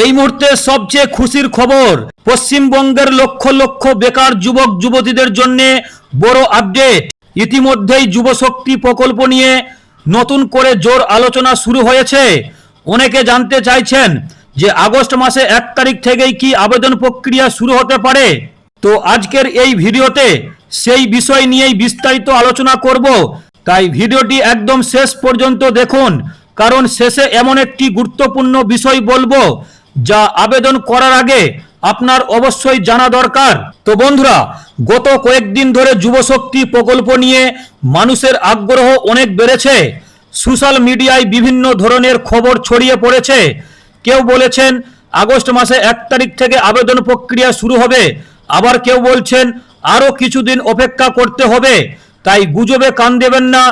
এই মুহূর্তে সবচেয়ে খুশির খবর, পশ্চিমবঙ্গের লক্ষ লক্ষ বেকার যুবক যুবতীদের জন্য বড় আপডেট। ইতিমধ্যেই যুবশক্তি প্রকল্প নিয়ে নতুন করে জোর আলোচনা শুরু হয়েছে। অনেকে জানতে চাইছেন যে আগস্ট মাসে 1 তারিখ থেকেই কি আবেদন প্রক্রিয়া শুরু হতে পারে। তো আজকের এই ভিডিওতে সেই বিষয় নিয়েই বিস্তারিত আলোচনা করব, তাই ভিডিওটি একদম শেষ পর্যন্ত দেখুন, কারণ শেষে এমন একটি গুরুত্বপূর্ণ বিষয় বলবো যা আবেদন করার আগে আপনার অবশ্যই জানা দরকার। তো বন্ধুরা, গত কয়েকদিন ধরে যুবশক্তি প্রকল্প নিয়ে মানুষের আগ্রহ অনেক বেড়েছে। সোশ্যাল মিডিয়ায় বিভিন্ন ধরনের খবর ছড়িয়ে পড়েছে। কেউ বলেছেন আগস্ট মাসে 1 তারিখ থেকে আবেদন প্রক্রিয়া শুরু হবে, আবার কেউ বলছেন আরও কিছুদিন অপেক্ষা করতে হবে। তাই গুজবে কান দেবেন না,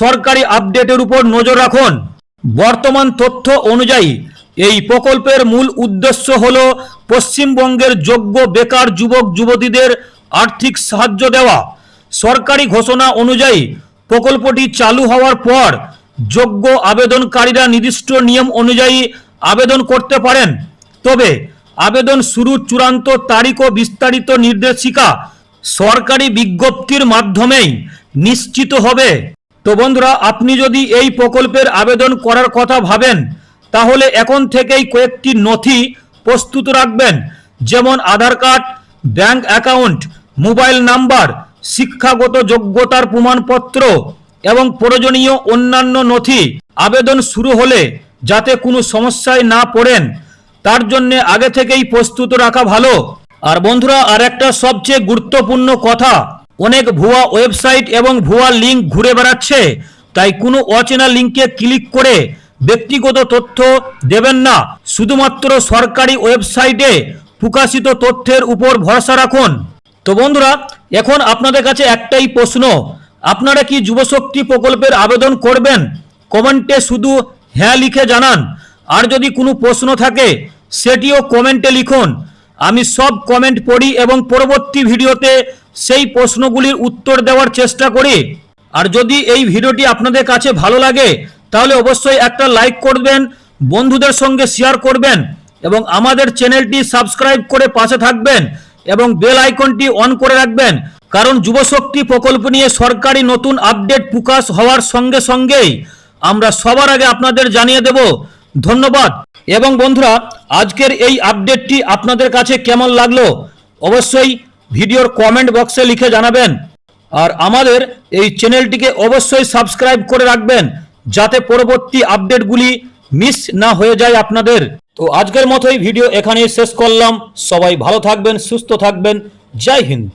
সরকারি আপডেটের উপর নজর রাখুন। বর্তমান তথ্য অনুযায়ী এই প্রকল্পের মূল উদ্দেশ্য হল পশ্চিমবঙ্গের যোগ্য বেকার যুবক যুবতীদের আর্থিক সাহায্য দেওয়া। সরকারি ঘোষণা অনুযায়ী প্রকল্পটি চালু হওয়ার পর যোগ্য আবেদনকারীরা নির্দিষ্ট নিয়ম অনুযায়ী আবেদন করতে পারেন। তবে আবেদন শুরুর চূড়ান্ত তারিখ ও বিস্তারিত নির্দেশিকা সরকারি বিজ্ঞপ্তির মাধ্যমেই নিশ্চিত হবে। তো বন্ধুরা, আপনি যদি এই প্রকল্পের আবেদন করার কথা ভাবেন, তাহলে এখন থেকেই কয়েকটি নথি প্রস্তুত রাখবেন, যেমন Aadhaar card, bank account, mobile number, শিক্ষাগত যোগ্যতার প্রমাণপত্র এবং প্রয়োজনীয় অন্যান্য নথি। আবেদন শুরু হলে যাতে কোনো সমস্যায় না পড়েন, তার জন্য আগে থেকেই প্রস্তুত রাখা ভালো। আর বন্ধুরা, আর একটা সবচেয়ে গুরুত্বপূর্ণ কথা, অনেক ভুয়া ওয়েবসাইট এবং ভুয়া লিঙ্ক ঘুরে বেড়াচ্ছে। তাই কোনো অচেনা লিঙ্কে ক্লিক করে ব্যক্তিগত তথ্য দেবেন না। শুধুমাত্র সরকারি ওয়েবসাইটে প্রকাশিত তথ্যের উপর ভরসা রাখুন। তো বন্ধুরা, এখন আপনাদের কাছে একটাই প্রশ্ন, আপনারা কি যুবশক্তি প্রকল্পের আবেদন করবেন? কমেন্টে শুধু হ্যাঁ লিখে জানান। আর যদি কোনো প্রশ্ন থাকে সেটিও কমেন্টে লিখুন। আমি সব কমেন্ট পড়ি এবং পরবর্তী ভিডিওতে সেই প্রশ্নগুলির উত্তর দেওয়ার চেষ্টা করি। আর যদি এই ভিডিওটি আপনাদের কাছে ভালো লাগে তাহলে অবশ্যই একটা লাইক করবেন, বন্ধুদের সঙ্গে শেয়ার করবেন এবং আমাদের চ্যানেলটি সাবস্ক্রাইব করে পাশে থাকবেন এবং বেল আইকনটি অন করে রাখবেন, কারণ যুবশক্তি প্রকল্প নিয়ে সরকারি নতুন আপডেট প্রকাশ হওয়ার সঙ্গে সঙ্গেই আমরা সবার আগে আপনাদের জানিয়ে দেব। ধন্যবাদ। এবং বন্ধুরা, আজকের এই আপডেটটি আপনাদের কাছে কেমন লাগলো অবশ্যই ভিডিওর কমেন্ট বক্সে লিখে জানাবেন। আর আমাদের এই চ্যানেলটিকে অবশ্যই সাবস্ক্রাইব করে রাখবেন, যাতে পরবর্তী আপডেটগুলি মিস না হয়ে যায় আপনাদের। তো আজকের মতোই ভিডিও এখানেই শেষ করলাম। সবাই ভালো থাকবেন, সুস্থ থাকবেন। জয় হিন্দ।